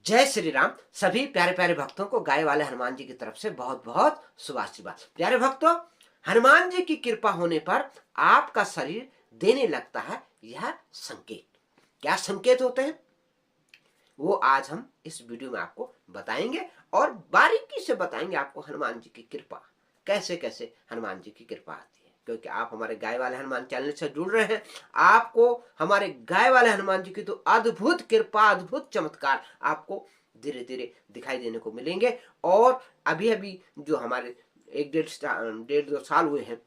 जय श्री राम। सभी प्यारे प्यारे भक्तों को गाय वाले हनुमान जी की तरफ से बहुत बहुत शुभाशीर्वाद। प्यारे भक्तों, हनुमान जी की कृपा होने पर आपका शरीर देने लगता है यह संकेत। क्या संकेत होते हैं वो आज हम इस वीडियो में आपको बताएंगे और बारीकी से बताएंगे आपको हनुमान जी की कृपा कैसे कैसे हनुमान जी की कृपा आती है। क्योंकि आप हमारे गाय वाले हनुमान चैनल से जुड़ रहे हैं, आपको हमारे गाय वाले हनुमान जी की तो अद्भुत कृपा, अद्भुत चमत्कार आपको धीरे धीरे दिखाई देने को मिलेंगे। और अभी अभी जो हमारे एक डेढ़ दो साल हुए हैं,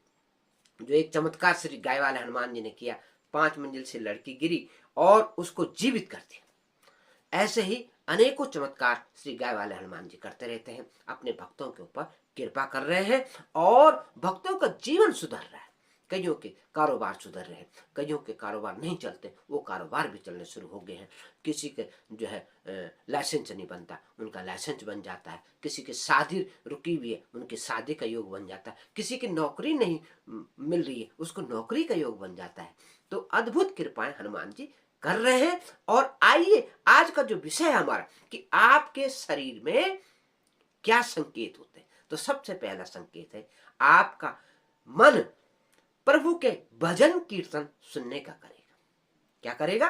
जो एक चमत्कार श्री गाय वाले हनुमान जी ने किया, 5 मंजिल से लड़की गिरी और उसको जीवित कर दिया। ऐसे ही अनेकों चमत्कार श्री गाय वाले हनुमान जी करते रहते हैं, अपने भक्तों के ऊपर कृपा कर रहे हैं और भक्तों का जीवन सुधर रहा है। कईयों के कारोबार सुधर रहे हैं, कईयों के कारोबार नहीं चलते, वो कारोबार भी चलने शुरू हो गए हैं। किसी के जो है लाइसेंस नहीं बनता, उनका लाइसेंस बन जाता है। किसी की शादी रुकी हुई है, उनकी शादी का योग बन जाता है। किसी की नौकरी नहीं मिल रही है, उसको नौकरी का योग बन जाता है। तो अद्भुत कृपाएं हनुमान जी कर रहे हैं। और आइए आज का जो विषय है हमारा कि आपके शरीर में क्या संकेत होते हैं। तो सबसे पहला संकेत है आपका मन प्रभु के भजन कीर्तन सुनने का करेगा। क्या करेगा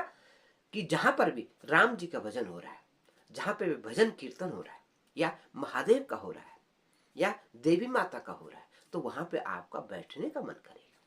कि जहां पर भी राम जी का भजन हो रहा है, जहां पे भी भजन कीर्तन हो रहा है, या महादेव का हो रहा है, या देवी माता का हो रहा है, तो वहां पे आपका बैठने का मन करेगा,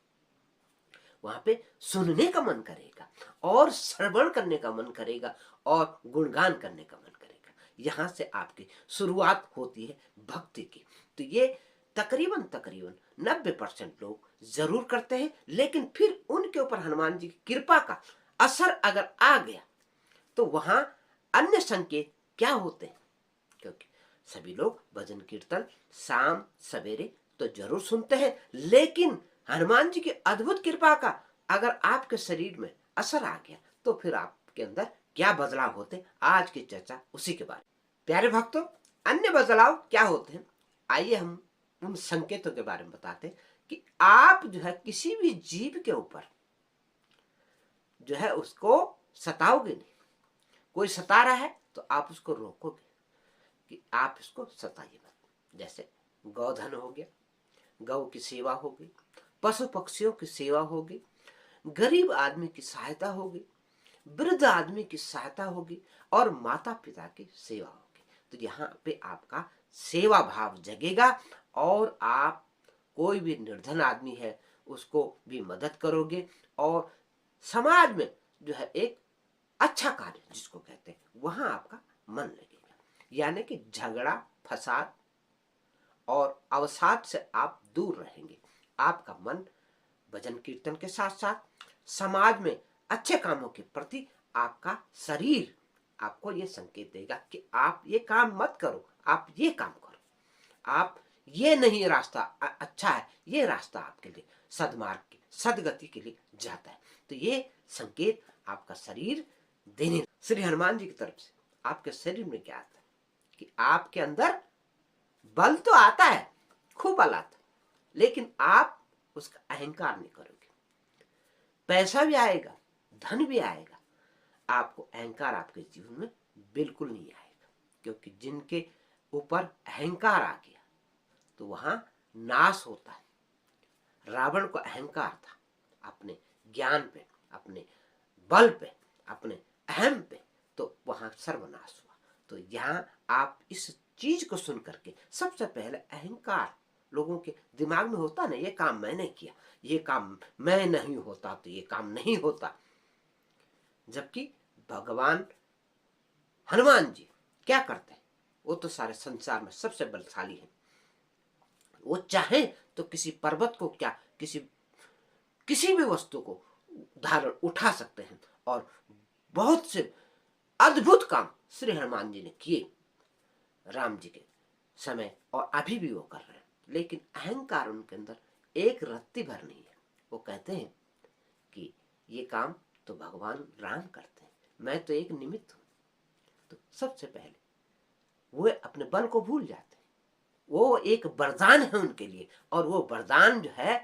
वहां पे सुनने का मन करेगा और श्रवण करने का मन करेगा और गुणगान करने का मन करेगा। यहां से आपकी शुरुआत होती है भक्ति की। तो ये तकरीबन 90% लोग जरूर करते हैं, लेकिन फिर उनके ऊपर हनुमान जी की कृपा का असर अगर आ गया तो वहां अन्य संकेत क्या होते हैं। क्योंकि सभी लोग भजन कीर्तन शाम सवेरे तो जरूर सुनते हैं, लेकिन हनुमान जी की अद्भुत कृपा का अगर आपके शरीर में असर आ गया तो फिर आपके अंदर क्या बदलाव होते हैं, आज की चर्चा उसी के बारे में। प्यारे भक्तों, अन्य बदलाव क्या होते हैं, आइए हम उन संकेतों के बारे में बताते हैं कि आप जो है किसी भी जीव के ऊपर जो है उसको सताओगे नहीं। कोई सता रहा है तो आप उसको रोकोगे कि आप इसको सताइए मत। जैसे गौधन हो गया, गौ की सेवा होगी, पशु पक्षियों की सेवा होगी, गरीब आदमी की सहायता होगी, वृद्ध आदमी की सहायता होगी और माता पिता की सेवा होगी। तो यहाँ पे आपका सेवा भाव जगेगा और आप कोई भी निर्धन आदमी है उसको भी मदद करोगे और समाज में जो है एक अच्छा कार्य जिसको कहते हैं वहां आपका मन लगेगा। यानी कि झगड़ा फसाद और अवसाद से आप दूर रहेंगे। आपका मन भजन कीर्तन के साथ साथ समाज में अच्छे कामों के प्रति आपका शरीर आपको ये संकेत देगा कि आप ये काम मत करो, आप ये काम करो, आप ये नहीं रास्ता अच्छा है, ये रास्ता आपके लिए सदमार्ग की सदगति के लिए जाता है। तो ये संकेत आपका शरीर देने श्री हनुमान जी की तरफ से आपके शरीर में क्या आता है कि आपके अंदर बल तो आता है, खूब बल आता है, लेकिन आप उसका अहंकार नहीं करोगे। पैसा भी आएगा, धन भी आएगा, आपको अहंकार आपके जीवन में बिल्कुल नहीं आएगा। क्योंकि जिनके ऊपर अहंकार आ गया तो वहां नाश होता है। रावण को अहंकार था अपने ज्ञान पे, अपने बल पे, अपने अहम पे, तो वहां सर्वनाश हुआ। तो यहाँ आप इस चीज को सुन करके सबसे पहले अहंकार लोगों के दिमाग में होता ना, ये काम मैंने किया, ये काम मैं नहीं होता तो ये काम नहीं होता। जबकि भगवान हनुमान जी क्या करते हैं, वो तो सारे संसार में सबसे बलशाली है। वो चाहे तो किसी पर्वत को क्या किसी भी वस्तु को धारण उठा सकते हैं और बहुत से अद्भुत काम श्री हनुमान जी ने किए राम जी के समय और अभी भी वो कर रहे हैं। लेकिन अहंकार उनके अंदर एक रत्ती भर नहीं है। वो कहते हैं कि ये काम तो भगवान राम करते हैं, मैं तो एक निमित्त हूं। तो सबसे पहले वो अपने बल को भूल जाते हैं। वो एक वरदान है उनके लिए और वो वरदान जो है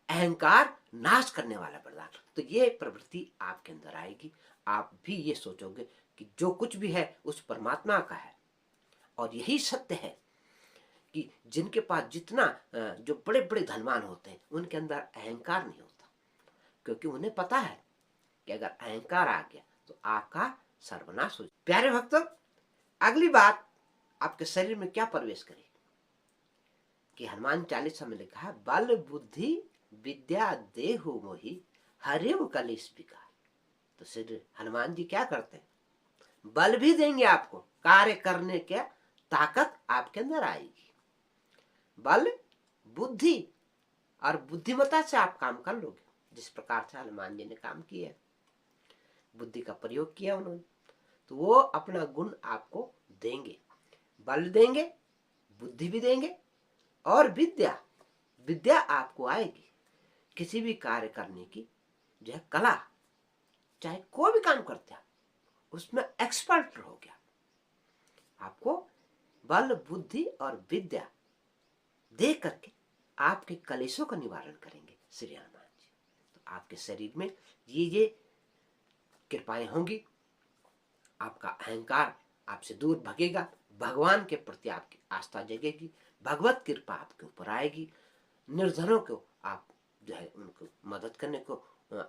अहंकार नाश करने वाला वरदान। तो ये प्रवृत्ति आपके अंदर आएगी, आप भी ये सोचोगे कि जो कुछ भी है उस परमात्मा का है। और यही सत्य है कि जिनके पास जितना जो बड़े बड़े धनवान होते हैं उनके अंदर अहंकार नहीं होता, क्योंकि उन्हें पता है कि अगर अहंकार आ गया तो आपका सर्वनाश हो जाए। प्यारे भक्तों, अगली बात आपके शरीर में क्या प्रवेश करेगी कि हनुमान चालीसा में लिखा है, बल बुद्धि विद्या देहु मोहि हरिव कलेश विकार। तो सिर्फ हनुमान जी क्या करते हैं, बल भी देंगे आपको, कार्य करने के ताकत आपके अंदर आएगी। बल बुद्धि और बुद्धिमता से आप काम कर लोगे, जिस प्रकार से हनुमान जी ने काम किया, बुद्धि का प्रयोग किया उन्होंने, तो वो अपना गुण आपको देंगे, बल देंगे, बुद्धि भी देंगे और विद्या, विद्या आपको आएगी किसी भी कार्य करने की जो है कला, चाहे कोई भी काम करते हैं उसमें एक्सपर्ट रहोगे। आपको बल बुद्धि और विद्या दे करके आपके कलेशों का निवारण करेंगे श्री हनुमान जी। तो आपके शरीर में ये कृपाएं होंगी, आपका अहंकार आपसे दूर भगेगा, भगवान के प्रति आपकी आस्था जगेगी, भगवत कृपा आपके ऊपर आएगी, निर्धनों को आप जो है उनको मदद करने को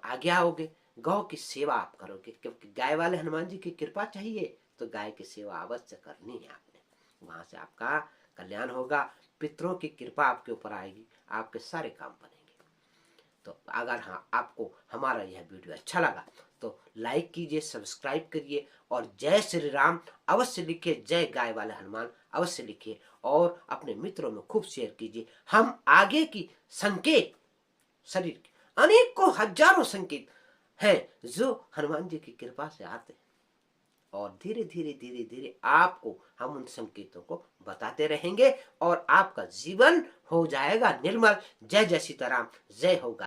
आगे आओगे, गौ की सेवा आप करोगे, क्योंकि गाय वाले हनुमान जी की कृपा चाहिए तो गाय की सेवा अवश्य करनी है आपने, वहां से आपका कल्याण होगा, पितरों की कृपा आपके ऊपर आएगी, आपके सारे काम बनेंगे। तो अगर हाँ आपको हमारा यह वीडियो अच्छा लगा तो लाइक कीजिए, सब्सक्राइब करिए और जय श्री राम अवश्य लिखिए, जय गाय वाले हनुमान अवश्य लिखिए और अपने मित्रों में खूब शेयर कीजिए। हम आगे की संकेत, शरीर के अनेकों हजारों संकेत हैं जो हनुमान जी की कृपा से आते हैं और धीरे धीरे धीरे धीरे आपको हम उन संकेतों को बताते रहेंगे और आपका जीवन हो जाएगा निर्मल। जय जय सीताराम, जय होगा।